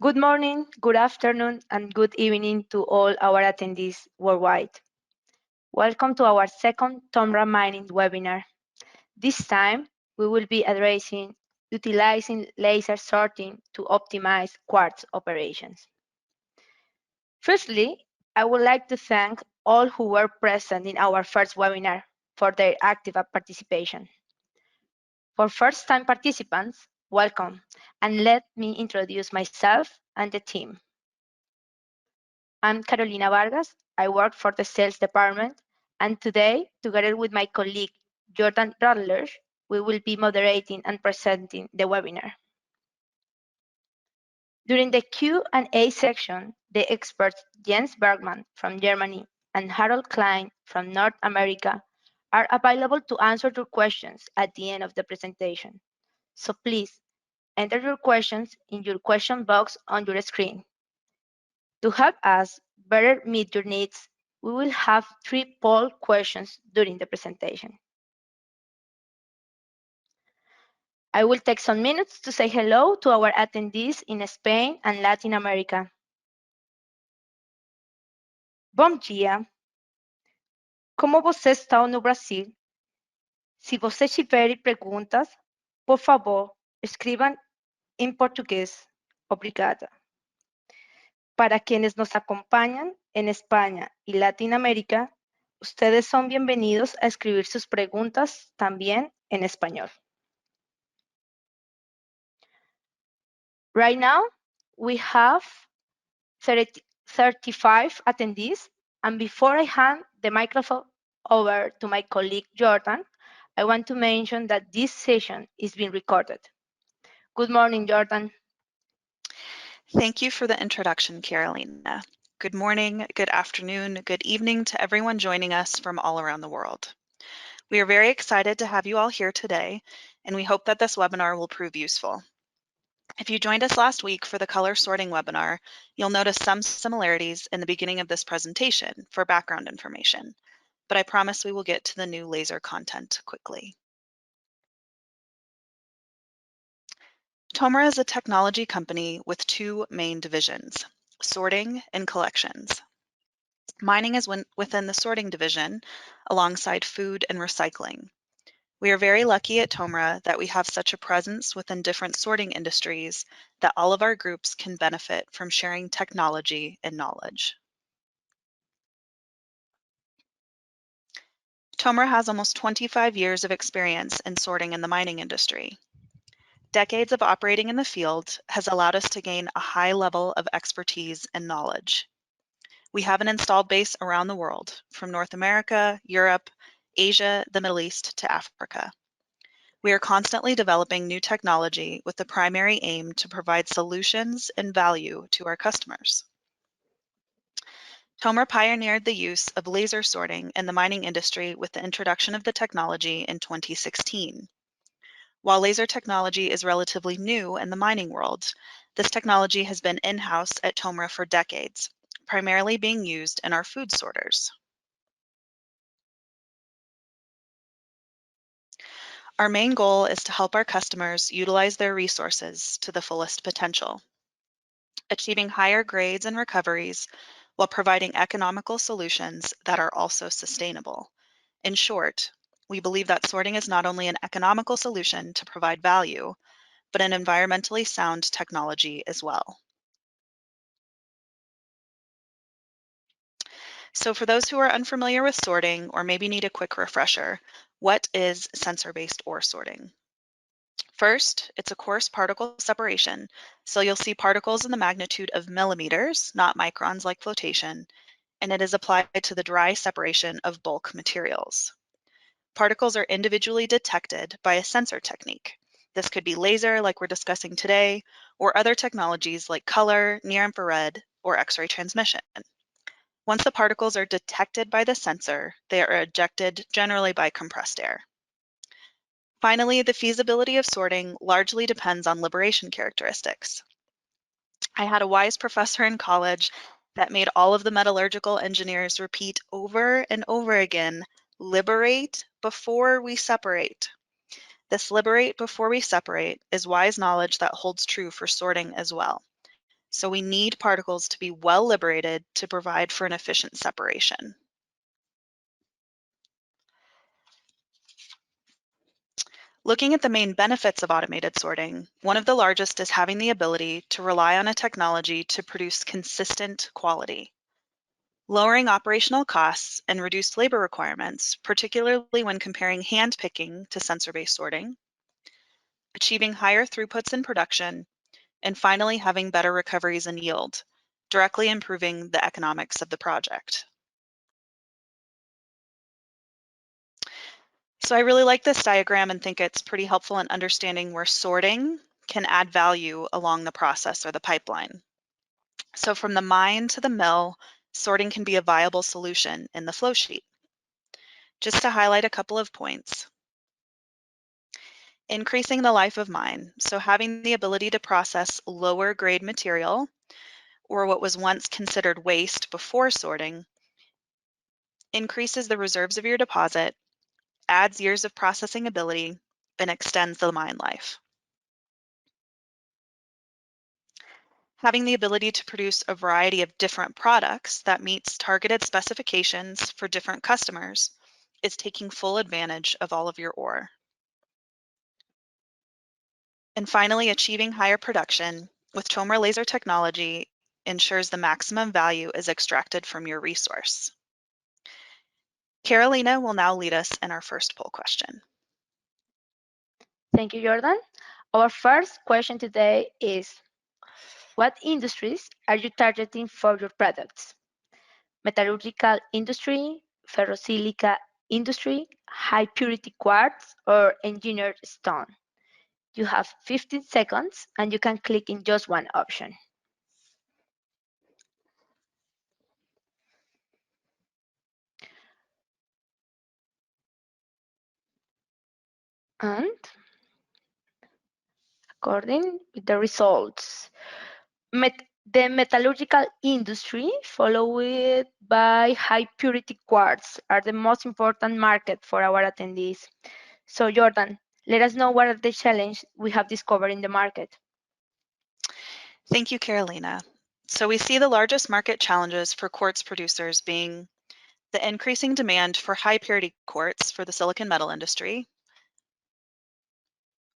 Good morning, good afternoon, and good evening to all our attendees worldwide. Welcome to our second TOMRA Mining webinar. This time, we will be addressing utilizing laser sorting to optimize quartz operations. Firstly, I would like to thank all who were present in our first webinar for their active participation. For first-time participants, welcome, and let me introduce myself and the team. I'm Carolina Vargas. I work for the sales department, and today, together with my colleague Jordan Rutledge, we will be moderating and presenting the webinar. During the Q&A section, the experts Jens Bergman from Germany and Harold Klein from North America are available to answer your questions at the end of the presentation. So please, enter your questions in your question box on your screen. To help us better meet your needs, we will have 3 poll questions during the presentation. I will take some minutes to say hello to our attendees in Spain and Latin America. Bom dia! Como você está no Brasil? Se você tiver perguntas, por favor, escrevam em português. Obrigada. Para quienes nos acompañan en España y Latinoamérica, ustedes son bienvenidos a escribir sus preguntas también en español. Right now, we have 35 attendees, and before I hand the microphone over to my colleague Jordan, I want to mention that this session is being recorded. Good morning, Jordan. Thank you for the introduction, Carolina. Good morning, good afternoon, good evening to everyone joining us from all around the world. We are very excited to have you all here today, and we hope that this webinar will prove useful. If you joined us last week for the color sorting webinar, you'll notice some similarities in the beginning of this presentation for background information, but I promise we will get to the new laser content quickly. TOMRA is a technology company with 2 main divisions, sorting and collections. Mining is within the sorting division alongside food and recycling. We are very lucky at TOMRA that we have such a presence within different sorting industries that all of our groups can benefit from sharing technology and knowledge. TOMRA has almost 25 years of experience in sorting in the mining industry. Decades of operating in the field has allowed us to gain a high level of expertise and knowledge. We have an installed base around the world, from North America, Europe, Asia, the Middle East to Africa. We are constantly developing new technology with the primary aim to provide solutions and value to our customers. TOMRA pioneered the use of laser sorting in the mining industry with the introduction of the technology in 2016. While laser technology is relatively new in the mining world, this technology has been in-house at TOMRA for decades, primarily being used in our food sorters. Our main goal is to help our customers utilize their resources to the fullest potential, achieving higher grades and recoveries while providing economical solutions that are also sustainable. In short, we believe that sorting is not only an economical solution to provide value, but an environmentally sound technology as well. So for those who are unfamiliar with sorting or maybe need a quick refresher, what is sensor-based ore sorting? First, it's a coarse particle separation, so you'll see particles in the magnitude of millimeters, not microns like flotation, and it is applied to the dry separation of bulk materials. Particles are individually detected by a sensor technique. This could be laser, like we're discussing today, or other technologies like color, near-infrared, or X-ray transmission. Once the particles are detected by the sensor, they are ejected generally by compressed air. Finally, the feasibility of sorting largely depends on liberation characteristics. I had a wise professor in college that made all of the metallurgical engineers repeat over and over again, liberate before we separate. This liberate before we separate is wise knowledge that holds true for sorting as well. So we need particles to be well liberated to provide for an efficient separation. Looking at the main benefits of automated sorting, one of the largest is having the ability to rely on a technology to produce consistent quality. Lowering operational costs and reduced labor requirements, particularly when comparing hand picking to sensor-based sorting, achieving higher throughputs in production, and finally having better recoveries and yield, directly improving the economics of the project. So I really like this diagram and think it's pretty helpful in understanding where sorting can add value along the process or the pipeline. So from the mine to the mill, sorting can be a viable solution in the flow sheet. Just to highlight a couple of points. Increasing the life of mine, so having the ability to process lower grade material or what was once considered waste before sorting increases the reserves of your deposit, adds years of processing ability, and extends the mine life. Having the ability to produce a variety of different products that meets targeted specifications for different customers is taking full advantage of all of your ore. And finally, achieving higher production with TOMRA laser technology ensures the maximum value is extracted from your resource. Carolina will now lead us in our first poll question. Thank you, Jordan. Our first question today is, what industries are you targeting for your products? Metallurgical industry, ferrosilica industry, high purity quartz, or engineered stone? You have 15 seconds and you can click in just one option. And according with the results, the metallurgical industry, followed by high purity quartz, are the most important market for our attendees. So Jordan, let us know what are the challenges we have discovered in the market. Thank you, Carolina. So we see the largest market challenges for quartz producers being the increasing demand for high purity quartz for the silicon metal industry.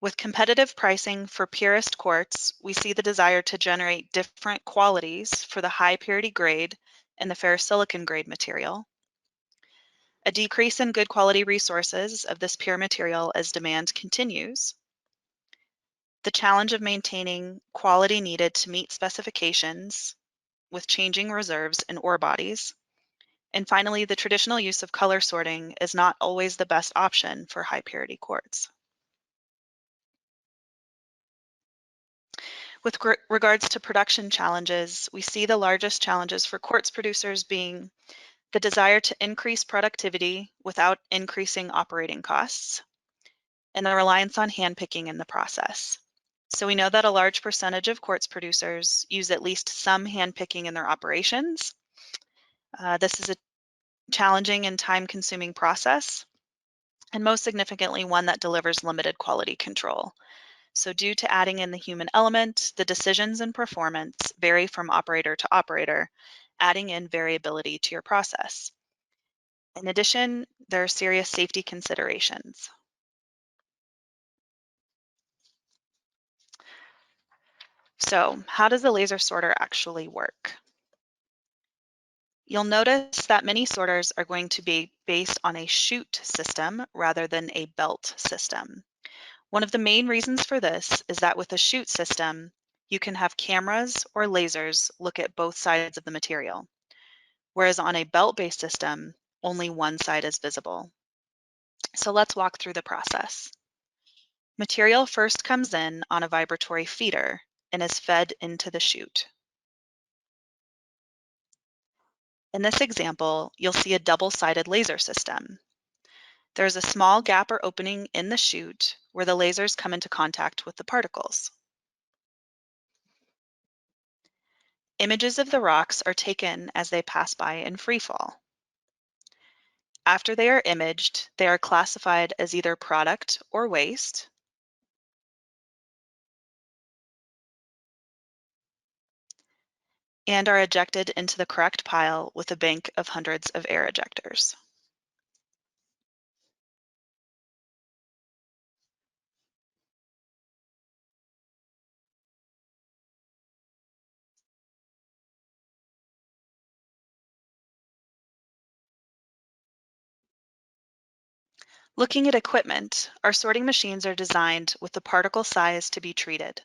With competitive pricing for purest quartz, we see the desire to generate different qualities for the high purity grade and the ferrosilicon grade material. A decrease in good quality resources of this pure material as demand continues. The challenge of maintaining quality needed to meet specifications with changing reserves in ore bodies. And finally, the traditional use of color sorting is not always the best option for high purity quartz. With regards to production challenges, we see the largest challenges for quartz producers being the desire to increase productivity without increasing operating costs, and the reliance on handpicking in the process. So we know that a large percentage of quartz producers use at least some handpicking in their operations. This is a challenging and time-consuming process, and most significantly, one that delivers limited quality control. So due to adding in the human element, the decisions and performance vary from operator to operator, adding in variability to your process. In addition, there are serious safety considerations. So how does the laser sorter actually work? You'll notice that many sorters are going to be based on a chute system rather than a belt system. One of the main reasons for this is that with a chute system, you can have cameras or lasers look at both sides of the material, whereas on a belt-based system, only one side is visible. So let's walk through the process. Material first comes in on a vibratory feeder and is fed into the chute. In this example, you'll see a double-sided laser system. There's a small gap or opening in the chute where the lasers come into contact with the particles. Images of the rocks are taken as they pass by in free fall. After they are imaged, they are classified as either product or waste. and are ejected into the correct pile with a bank of hundreds of air ejectors. Looking at equipment, our sorting machines are designed with the particle size to be treated.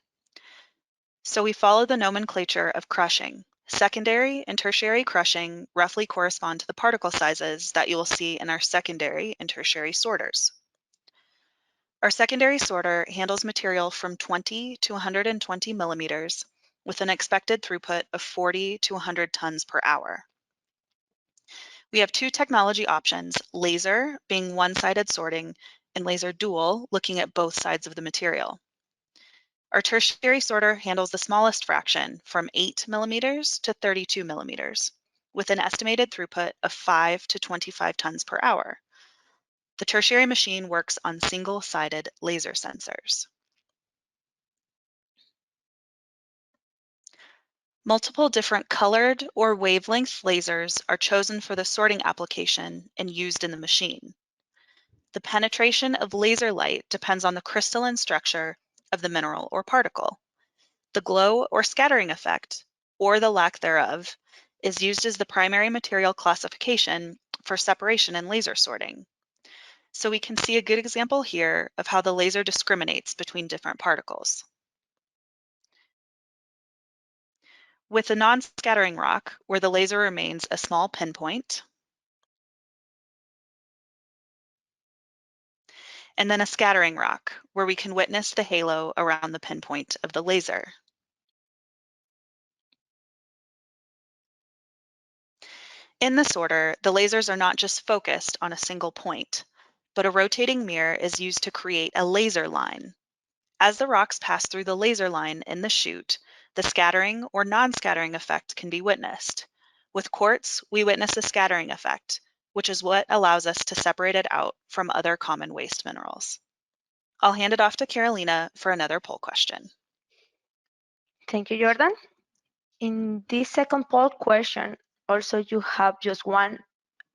So we follow the nomenclature of crushing. Secondary and tertiary crushing roughly correspond to the particle sizes that you will see in our secondary and tertiary sorters. Our secondary sorter handles material from 20 to 120 millimeters with an expected throughput of 40 to 100 tons per hour. We have two technology options, laser being one-sided sorting and laser dual looking at both sides of the material. Our tertiary sorter handles the smallest fraction from 8 millimeters to 32 millimeters with an estimated throughput of 5 to 25 tons per hour. The tertiary machine works on single-sided laser sensors. Multiple different colored or wavelength lasers are chosen for the sorting application and used in the machine. The penetration of laser light depends on the crystalline structure of the mineral or particle. The glow or scattering effect, or the lack thereof, is used as the primary material classification for separation in laser sorting. So we can see a good example here of how the laser discriminates between different particles. With a non-scattering rock, where the laser remains a small pinpoint, and then a scattering rock, where we can witness the halo around the pinpoint of the laser. In the sorter, the lasers are not just focused on a single point, but a rotating mirror is used to create a laser line. As the rocks pass through the laser line in the chute, the scattering or non-scattering effect can be witnessed. With quartz, we witness a scattering effect, which is what allows us to separate it out from other common waste minerals. I'll hand it off to Carolina for another poll question. Thank you, Jordan. In this second poll question, also you have just one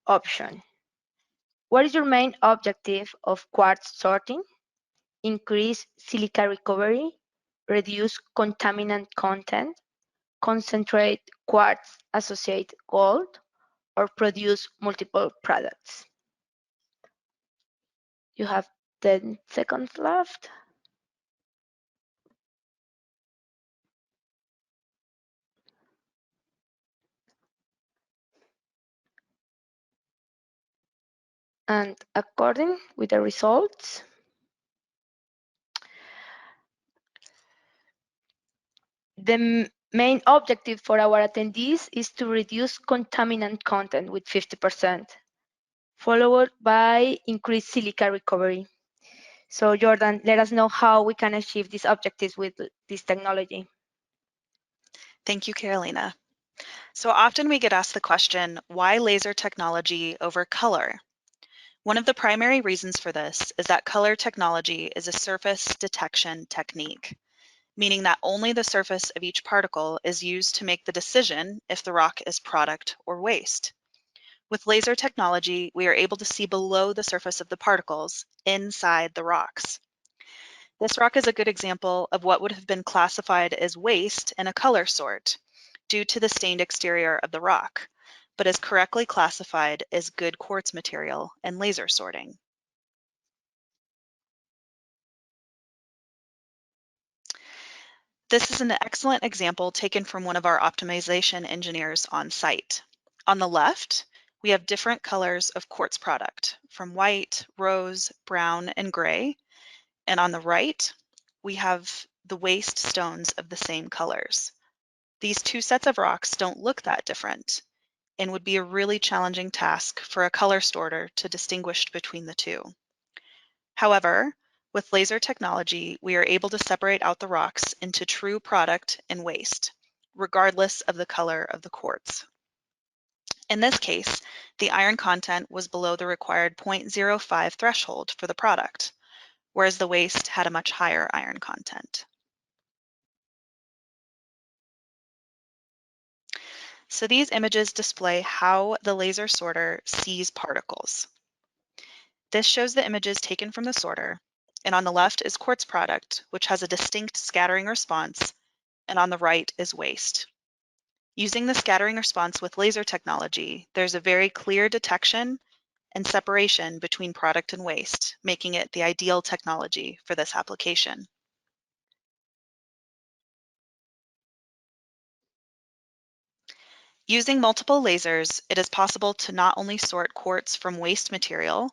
option. What is your main objective of quartz sorting? Increase silica recovery, reduce contaminant content, concentrate quartz associated gold, or produce multiple products? You have 10 seconds left. And according with the results, the main objective for our attendees is to reduce contaminant content with 50%, followed by increased silica recovery. So Jordan, let us know how we can achieve these objectives with this technology. Thank you, Carolina. So often we get asked the question, why laser technology over color? One of the primary reasons for this is that color technology is a surface detection technique, meaning that only the surface of each particle is used to make the decision if the rock is product or waste. With laser technology, we are able to see below the surface of the particles, inside the rocks. This rock is a good example of what would have been classified as waste in a color sort due to the stained exterior of the rock, but is correctly classified as good quartz material in laser sorting. This is an excellent example taken from one of our optimization engineers on site. On the left, we have different colors of quartz product, from white, rose, brown, and gray. And on the right, we have the waste stones of the same colors. These two sets of rocks don't look that different and would be a really challenging task for a color sorter to distinguish between the two. However, with laser technology, we are able to separate out the rocks into true product and waste, regardless of the color of the quartz. In this case, the iron content was below the required 0.05 threshold for the product, whereas the waste had a much higher iron content. So these images display how the laser sorter sees particles. This shows the images taken from the sorter, and on the left is quartz product, which has a distinct scattering response, and on the right is waste. Using the scattering response with laser technology, there's a very clear detection and separation between product and waste, making it the ideal technology for this application. Using multiple lasers, it is possible to not only sort quartz from waste material,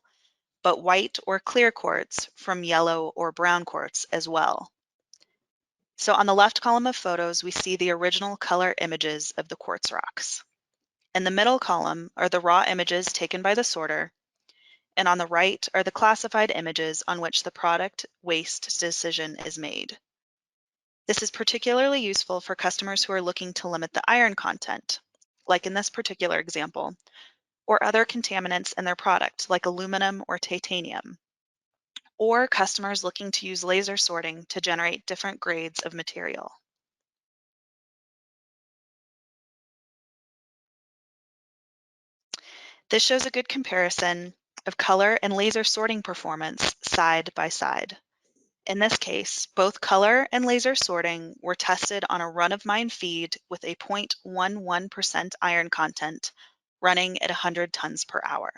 but white or clear quartz from yellow or brown quartz as well. So on the left column of photos, we see the original color images of the quartz rocks. In the middle column are the raw images taken by the sorter, and on the right are the classified images on which the product waste decision is made. This is particularly useful for customers who are looking to limit the iron content, like in this particular example, or other contaminants in their product, like aluminum or titanium, or customers looking to use laser sorting to generate different grades of material. This shows a good comparison of color and laser sorting performance side by side. In this case, both color and laser sorting were tested on a run-of-mine feed with a 0.11% iron content running at 100 tons per hour.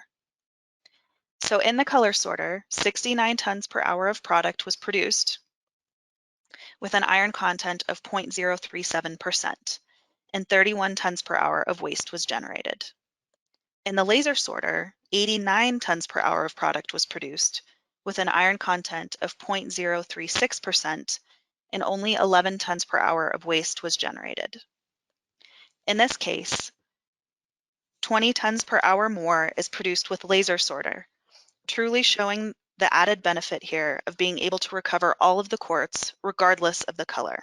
So in the color sorter, 69 tons per hour of product was produced with an iron content of 0.037%, and 31 tons per hour of waste was generated. In the laser sorter, 89 tons per hour of product was produced with an iron content of 0.036%, and only 11 tons per hour of waste was generated. In this case, 20 tons per hour more is produced with laser sorter, truly showing the added benefit here of being able to recover all of the quartz regardless of the color.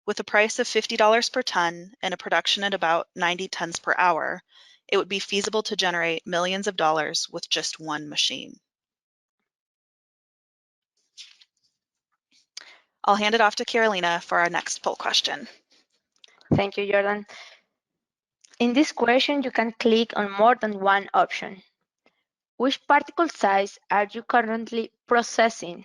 With a price of $50 per ton and a production at about 90 tons per hour, it would be feasible to generate millions of dollars with just one machine. I'll hand it off to Carolina for our next poll question. Thank you, Jordan. In this question, you can click on more than one option. Which particle size are you currently processing?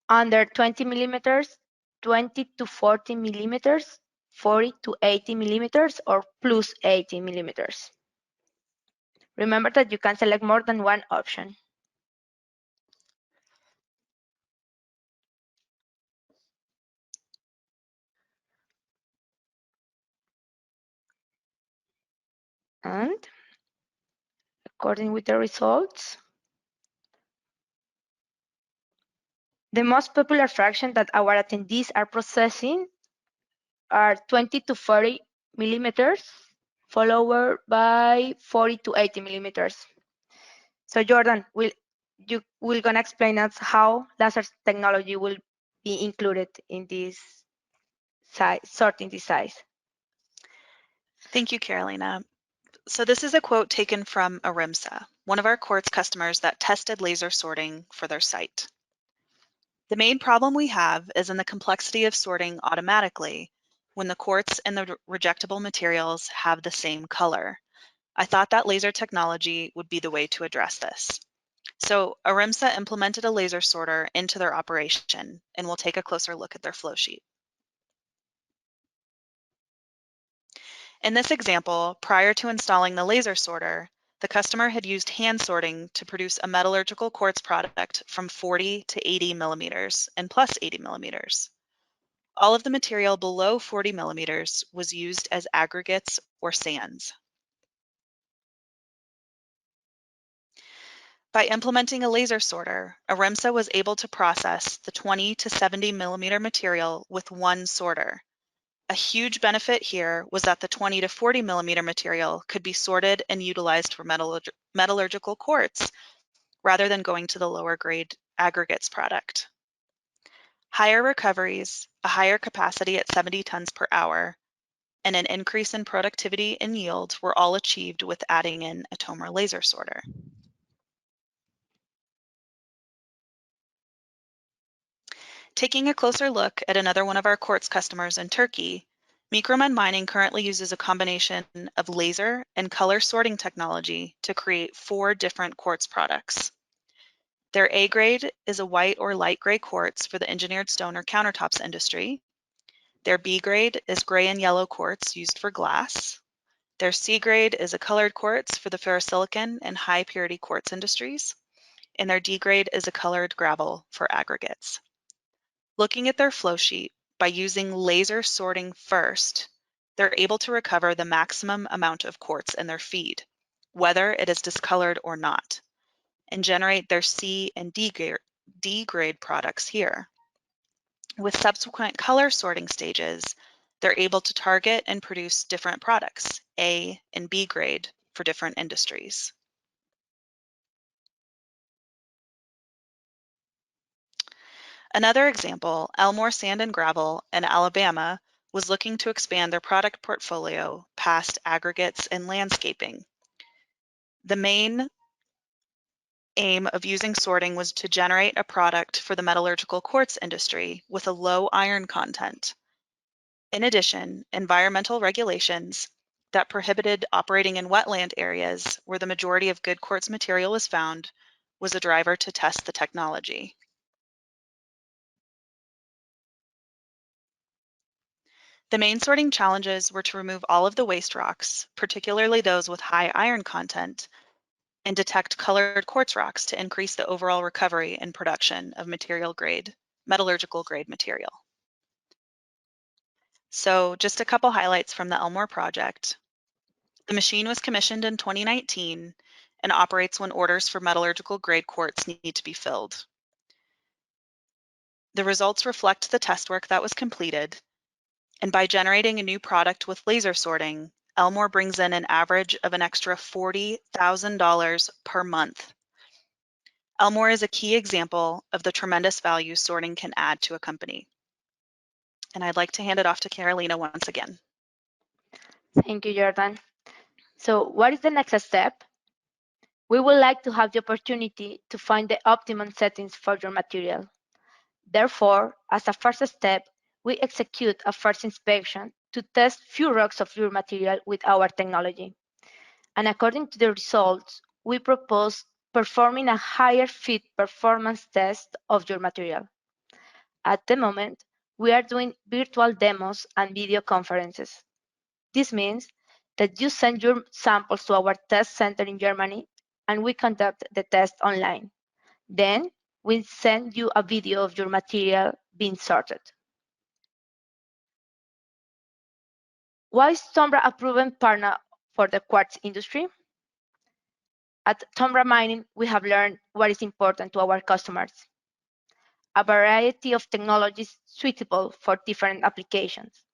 Under 20 millimeters, 20 to 40 millimeters, 40 to 80 millimeters, or plus 80 millimeters? Remember that you can select more than one option. And according with the results, the most popular fraction that our attendees are processing are 20 to 40 millimeters, followed by 40 to 80 millimeters. So Jordan, you will gonna explain us how laser technology will be included in this size, sorting this size. Thank you, Carolina. So this is a quote taken from a REMSA, one of our quartz customers that tested laser sorting for their site. The main problem we have is in the complexity of sorting automatically when the quartz and the rejectable materials have the same color. I thought that laser technology would be the way to address this. So REMSA implemented a laser sorter into their operation, and we'll take a closer look at their flow sheet. In this example, prior to installing the laser sorter, the customer had used hand sorting to produce a metallurgical quartz product from 40 to 80 millimeters and plus 80 millimeters. All of the material below 40 millimeters was used as aggregates or sands. By implementing a laser sorter, REMSA was able to process the 20 to 70 millimeter material with one sorter. A huge benefit here was that the 20 to 40 millimeter material could be sorted and utilized for metallurgical quartz rather than going to the lower grade aggregates product. Higher recoveries, a higher capacity at 70 tons per hour, and an increase in productivity and yield were all achieved with adding in a TOMRA laser sorter. Taking a closer look at another one of our quartz customers in Turkey, Microman Mining currently uses a combination of laser and color sorting technology to create 4 different quartz products. Their A grade is a white or light gray quartz for the engineered stone or countertops industry. Their B grade is gray and yellow quartz used for glass. Their C grade is a colored quartz for the ferrosilicon and high purity quartz industries. And their D grade is a colored gravel for aggregates. Looking at their flow sheet, by using laser sorting first, they're able to recover the maximum amount of quartz in their feed, whether it is discolored or not, and generate their C and D grade products here. With subsequent color sorting stages, they're able to target and produce different products, A and B grade, for different industries. Another example, Elmore Sand and Gravel in Alabama was looking to expand their product portfolio past aggregates and landscaping. The main aim of using sorting was to generate a product for the metallurgical quartz industry with a low iron content. In addition, environmental regulations that prohibited operating in wetland areas where the majority of good quartz material is found was a driver to test the technology. The main sorting challenges were to remove all of the waste rocks, particularly those with high iron content, and detect colored quartz rocks to increase the overall recovery and production of metallurgical grade material. So just a couple highlights from the Elmore project. The machine was commissioned in 2019 and operates when orders for metallurgical grade quartz need to be filled. The results reflect the test work that was completed, and by generating a new product with laser sorting, Elmore brings in an average of an extra $40,000 per month. Elmore is a key example of the tremendous value sorting can add to a company. And I'd like to hand it off to Carolina once again. Thank you, Jordan. So what is the next step? We would like to have the opportunity to find the optimum settings for your material. Therefore, as a first step, we execute a first inspection to test few rocks of your material with our technology. And according to the results, we propose performing a higher fit performance test of your material. At the moment, we are doing virtual demos and video conferences. This means that you send your samples to our test center in Germany and we conduct the test online. Then we send you a video of your material being sorted. Why is TOMRA a proven partner for the quartz industry? At TOMRA Mining, we have learned what is important to our customers. A variety of technologies suitable for different applications.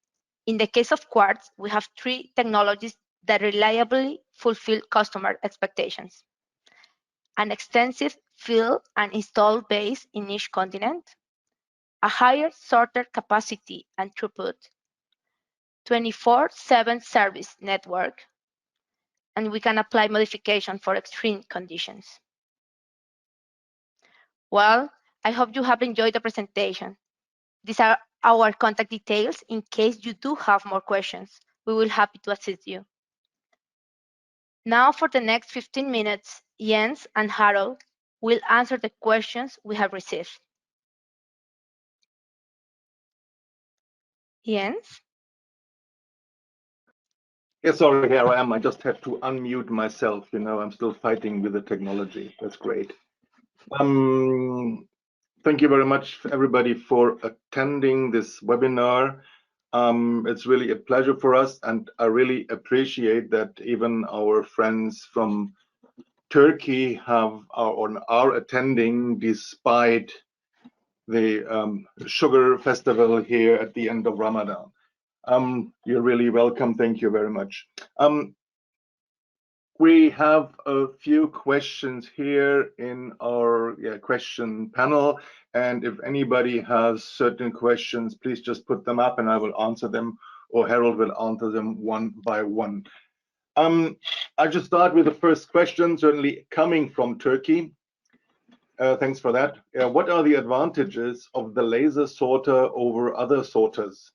In the case of quartz, we have 3 technologies that reliably fulfill customer expectations. An extensive field and install base in each continent, a higher sorter capacity and throughput, 24/7 service network, and we can apply modification for extreme conditions. Well, I hope you have enjoyed the presentation. These are our contact details in case you do have more questions. We will be happy to assist you. Now for the next 15 minutes, Jens and Harold will answer the questions we have received. Jens? Yes, sorry, here I am. I just have to unmute myself. You know, I'm still fighting with the technology. That's great. Thank you very much, everybody, for attending this webinar. It's really a pleasure for us, and I really appreciate that even our friends from Turkey are attending despite the sugar festival here at the end of Ramadan. You're really welcome. Thank you very much. We have a few questions here in our question panel, and if anybody has certain questions, please just put them up and I will answer them, or Harold will answer them one by one. I'll just start with the first question, certainly coming from Turkey. Thanks for that. What are the advantages of the laser sorter over other sorters?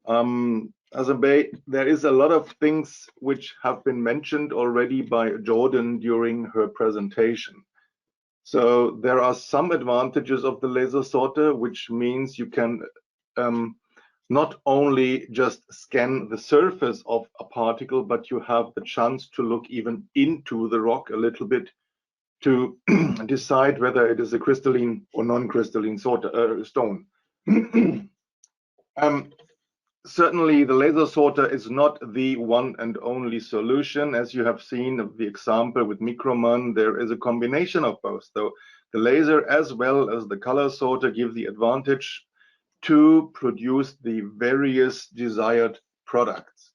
There is a lot of things which have been mentioned already by Jordan during her presentation. So there are some advantages of the laser sorter, which means you can not only just scan the surface of a particle, but you have the chance to look even into the rock a little bit to decide whether it is a crystalline or non-crystalline stone. Certainly, the laser sorter is not the one and only solution. As you have seen of the example with Microman, there is a combination of both. So the laser as well as the color sorter give the advantage to produce the various desired products.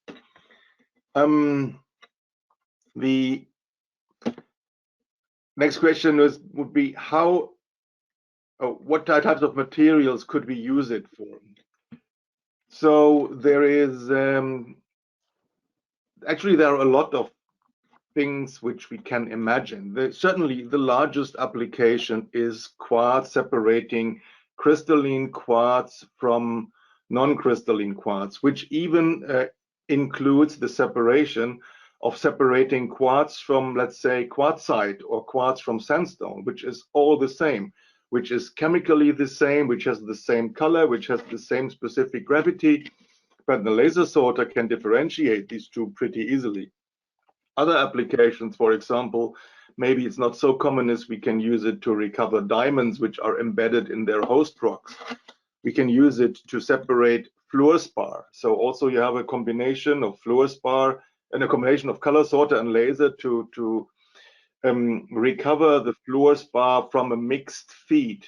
The next question would be what types of materials could we use it for? So there is actually there are a lot of things which we can imagine. Certainly the largest application is quartz, separating crystalline quartz from non-crystalline quartz, which even includes the separation of separating quartz from, let's say, quartzite or quartz from sandstone, which is all the same, which is chemically the same, which has the same color, which has the same specific gravity, but the laser sorter can differentiate these two pretty easily. Other applications, for example, maybe it's not so common as we can use it to recover diamonds which are embedded in their host rocks. We can use it to separate fluorspar. So also you have a combination of fluorspar and a combination of color sorter and laser to recover the fluorspar from a mixed feed.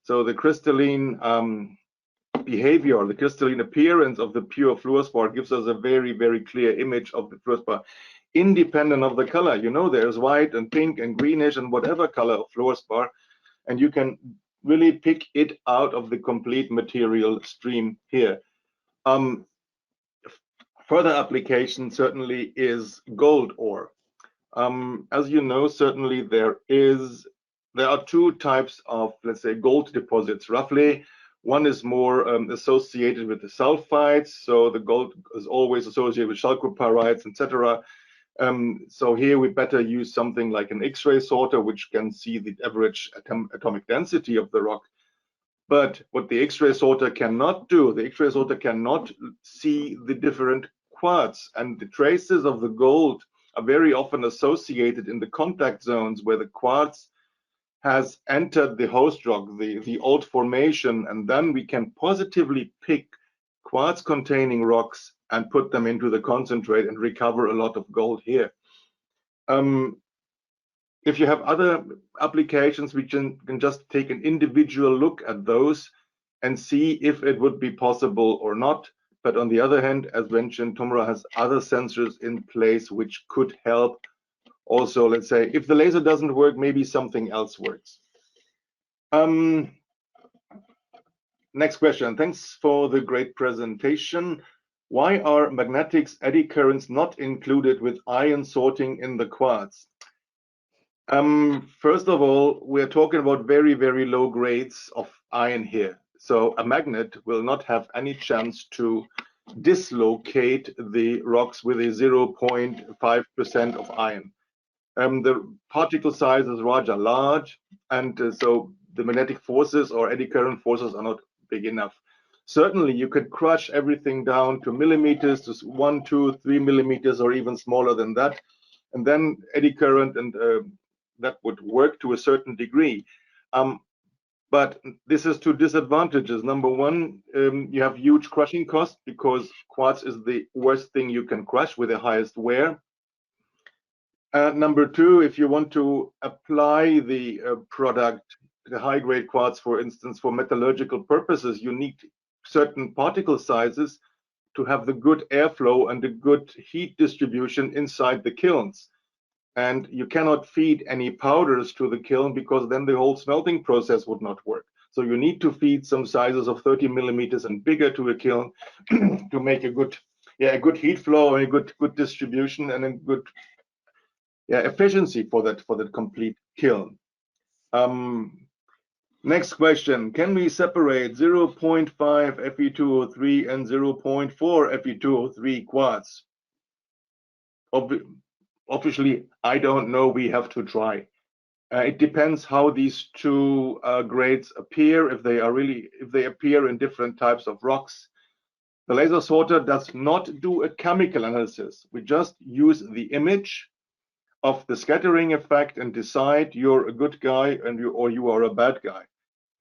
So the crystalline behavior, the crystalline appearance of the pure fluorspar gives us a very, very clear image of the fluorspar, independent of the color. You know, there's white and pink and greenish and whatever color of fluorspar, and you can really pick it out of the complete material stream here. Further application certainly is gold ore. As you know, certainly there are two types of, let's say, gold deposits roughly. One is more associated with the sulfides, so the gold is always associated with chalcopyrites, etc. So here we better use something like an X-ray sorter, which can see the average atomic density of the rock. But what the X-ray sorter cannot do, the X-ray sorter cannot see the different quartz, and the traces of the gold are very often associated in the contact zones where the quartz has entered the host rock, the old formation, and then we can positively pick quartz-containing rocks and put them into the concentrate and recover a lot of gold here. If you have other applications, we can just take an individual look at those and see if it would be possible or not. But on the other hand, as mentioned, TOMRA has other sensors in place which could help. Also, let's say, if the laser doesn't work, maybe something else works. Next question. Thanks for the great presentation. Why are magnetics eddy currents not included with ion sorting in the quartz? First of all, we're talking about very, very low grades of iron here. So a magnet will not have any chance to dislocate the rocks with a 0.5% of iron. The particle size is rather large, and so the magnetic forces or eddy current forces are not big enough. Certainly, you could crush everything down to millimeters, to 1, 2, 3 millimeters, or even smaller than that, and then eddy current, and that would work to a certain degree. But this has two disadvantages. Number one, you have huge crushing costs because quartz is the worst thing you can crush with the highest wear. Number two, if you want to apply the product, the high-grade quartz, for instance, for metallurgical purposes, you need certain particle sizes to have the good airflow and the good heat distribution inside the kilns. And you cannot feed any powders to the kiln because then the whole smelting process would not work. So you need to feed some sizes of 30 millimeters and bigger to a kiln to make a good heat flow and a good distribution and a good efficiency for that complete kiln. Next question, can we separate 0.5 Fe2O3 and 0.4 Fe2O3 quartz? Obviously, I don't know, we have to try. It depends how these two grades appear, if they appear in different types of rocks. The laser sorter does not do a chemical analysis. We just use the image of the scattering effect and decide you're a good guy or you are a bad guy.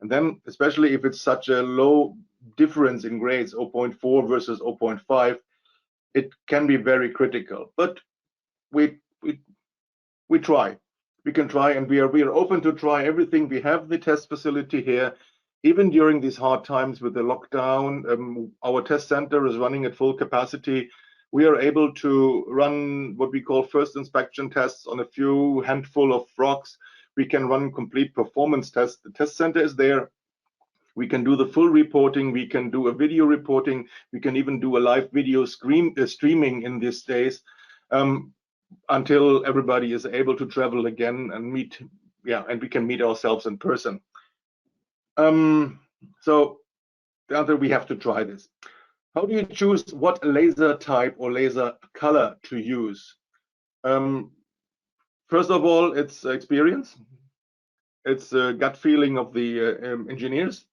And then, especially if it's such a low difference in grades, 0.4 versus 0.5, it can be very critical. But we try. We can try, and we are open to try everything. We have the test facility here. Even during these hard times with the lockdown, our test center is running at full capacity. We are able to run what we call first inspection tests on a few handful of rocks. We can run complete performance tests. The test center is there. We can do the full reporting. We can do a video reporting. We can even do a live video streaming in these days. Until everybody is able to travel again and meet, and we can meet ourselves in person. So the other, we have to try this. How do you choose what laser type or laser color to use? First of all, it's experience. It's a gut feeling of the engineers.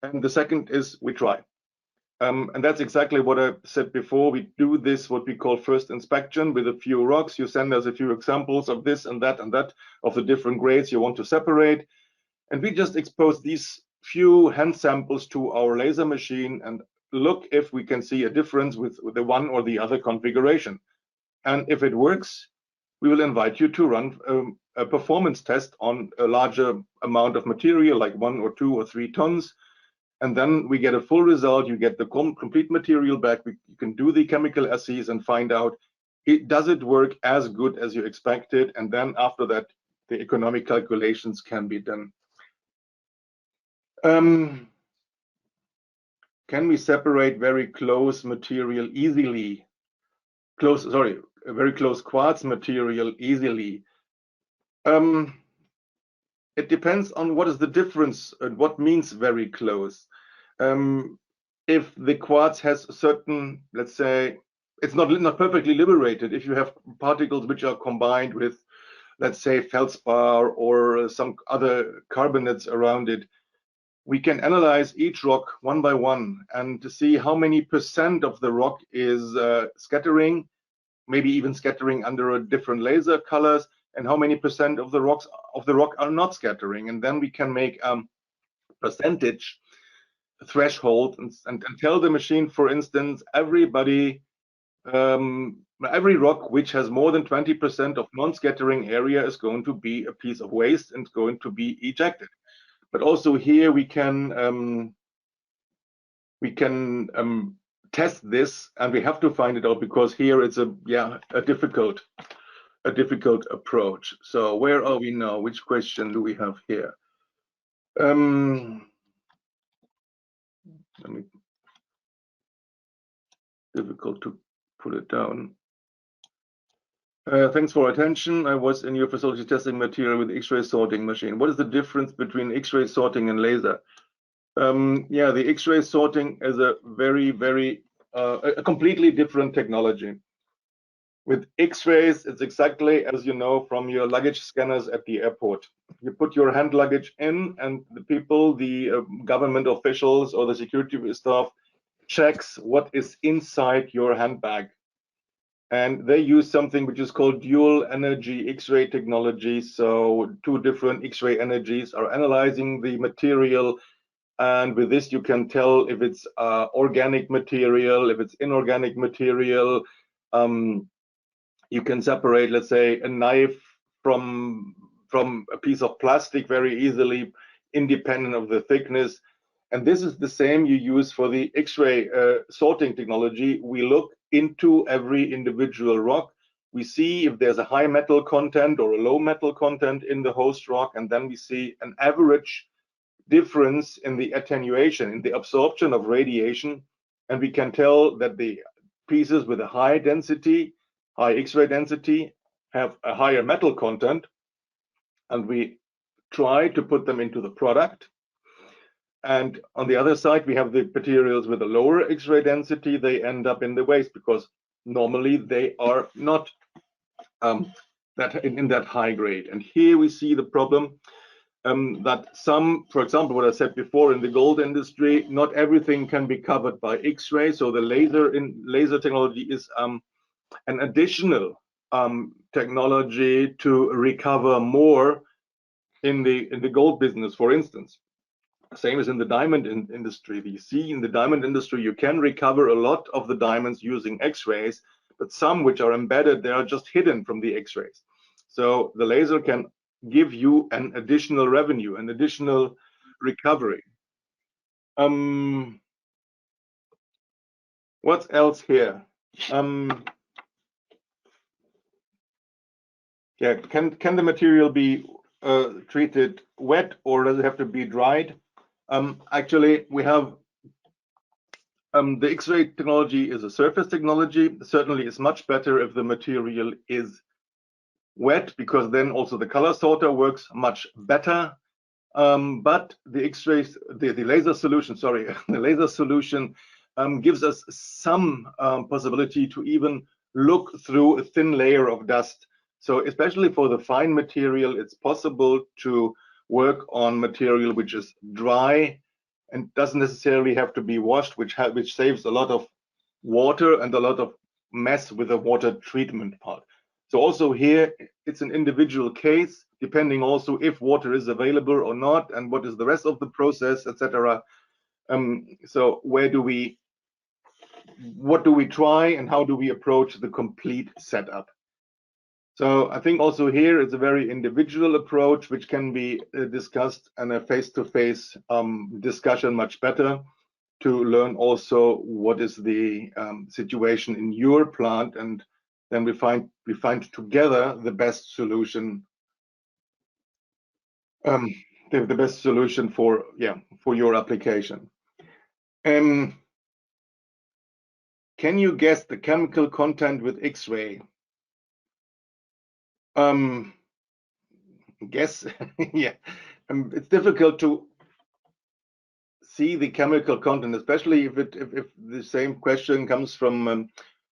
And the second is we try. And that's exactly what I said before. We do this, what we call first inspection with a few rocks. You send us a few examples of this and that of the different grades you want to separate. And we just expose these few hand samples to our laser machine and look if we can see a difference with the one or the other configuration. And if it works, we will invite you to run a performance test on a larger amount of material, like 1 or 2 or 3 tons. And then we get a full result. You get the complete material back. You can do the chemical assays and find out, does it work as good as you expected? And then after that, the economic calculations can be done. Can we separate very close material easily? Very close quartz material easily? It depends on what is the difference and what means very close. If the quartz has certain, let's say, it's not perfectly liberated. If you have particles which are combined with, let's say, feldspar or some other carbonates around it, we can analyze each rock one by one and to see how many % of the rock is scattering, maybe even scattering under different laser colors, and how many % of the rock are not scattering. And then we can make percentage threshold and tell the machine, for instance, every rock which has more than 20% of non-scattering area is going to be a piece of waste and going to be ejected. But also here we can test this, and we have to find it out because here it's a difficult approach. So where are we now? Which question do we have here? Difficult to put it down. Thanks for attention. I was in your facility testing material with X-ray sorting machine. What is the difference between X-ray sorting and laser? The X-ray sorting is a a completely different technology. With X-rays, it's exactly as you know from your luggage scanners at the airport. You put your hand luggage in, and the government officials or the security staff checks what is inside your handbag. And they use something which is called dual energy X-ray technology. So 2 different X-ray energies are analyzing the material. And with this, you can tell if it's organic material, if it's inorganic material. You can separate, let's say, a knife from a piece of plastic very easily, independent of the thickness. And this is the same you use for the X-ray sorting technology. We look into every individual rock. We see if there's a high metal content or a low metal content in the host rock, and then we see an average difference in the attenuation, in the absorption of radiation. And we can tell that the pieces with a high density, high X-ray density, have a higher metal content, and we try to put them into the product. And on the other side, we have the materials with a lower X-ray density. They end up in the waste because normally they are not that in that high grade. And here we see the problem that some, for example, what I said before in the gold industry, not everything can be covered by X-ray. So the laser technology is an additional technology to recover more in the gold business, for instance. Same as in the diamond industry. You see, in the diamond industry, you can recover a lot of the diamonds using X-rays, but some which are embedded, they are just hidden from the X-rays. So the laser can give you an additional revenue, an additional recovery. What else here? Yeah, can the material be treated wet, or does it have to be dried? Actually, we have the X-ray technology is a surface technology. Certainly, it's much better if the material is wet, because then also the color sorter works much better. But the X-rays, the laser solution, sorry, the laser solution gives us some possibility to even look through a thin layer of dust. So especially for the fine material, it's possible to work on material which is dry and doesn't necessarily have to be washed, which saves a lot of water and a lot of mess with the water treatment part. So also here, it's an individual case, depending also if water is available or not, and what is the rest of the process, etc. So what do we try, and how do we approach the complete setup? So I think also here it's a very individual approach, which can be discussed in a face-to-face discussion much better, to learn also what is the situation in your plant, and then we find together the best solution, the best solution for your application. Can you guess the chemical content with X-ray? Guess, yeah. It's difficult to see the chemical content, especially if the same question comes from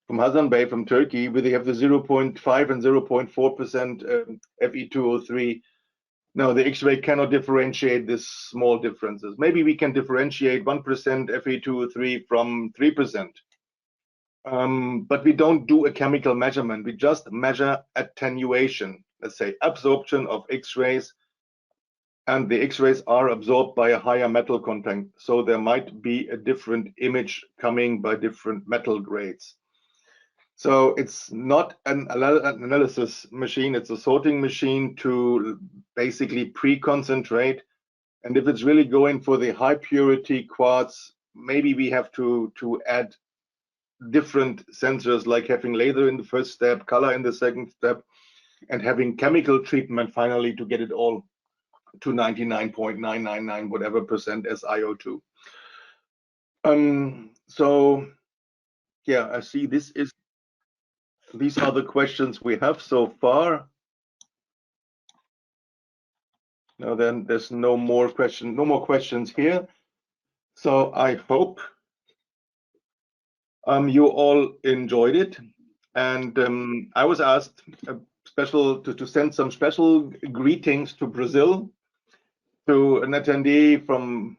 Hasan Bey from Turkey, where they have the 0.5 and 0.4% Fe2O3. No, the X-ray cannot differentiate these small differences. Maybe we can differentiate 1% Fe2O3 from 3%. But we don't do a chemical measurement. We just measure attenuation, let's say absorption of X-rays, and the X-rays are absorbed by a higher metal content. So there might be a different image coming by different metal grades. So it's not an analysis machine, it's a sorting machine to basically pre-concentrate. And if it's really going for the high purity quartz, maybe we have to add different sensors, like having laser in the first step, color in the second step, and having chemical treatment finally to get it all to 99.999 whatever percent SiO2. So yeah, I see these are the questions we have so far. Now then, there's no more questions here. So I hope you all enjoyed it, and I was asked to send some special greetings to Brazil, to an attendee from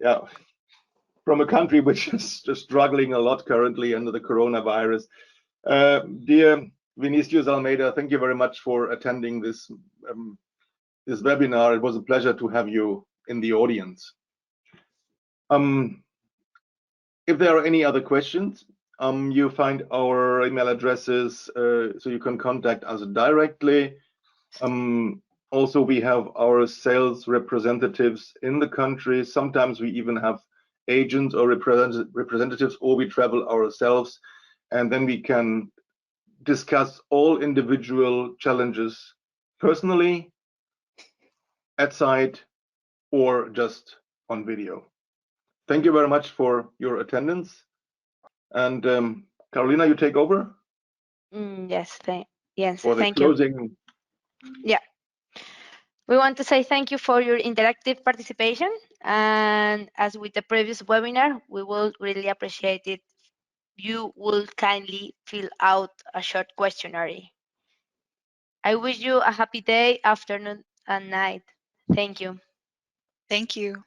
a country which is just struggling a lot currently under the coronavirus. Dear Vinicius Almeida, thank you very much for attending this webinar. It was a pleasure to have you in the audience. If there are any other questions, you find our email addresses, so you can contact us directly. Also, we have our sales representatives in the country. Sometimes we even have agents or representatives, or we travel ourselves, and then we can discuss all individual challenges personally, at site, or just on video. Thank you very much for your attendance. And Carolina, you take over? Yes, For the thank closing. you. Yeah. We want to say thank you for your interactive participation. And as with the previous webinar, we will really appreciate it. You will kindly fill out a short questionnaire. I wish you a happy day, afternoon, and night. Thank you. Thank you.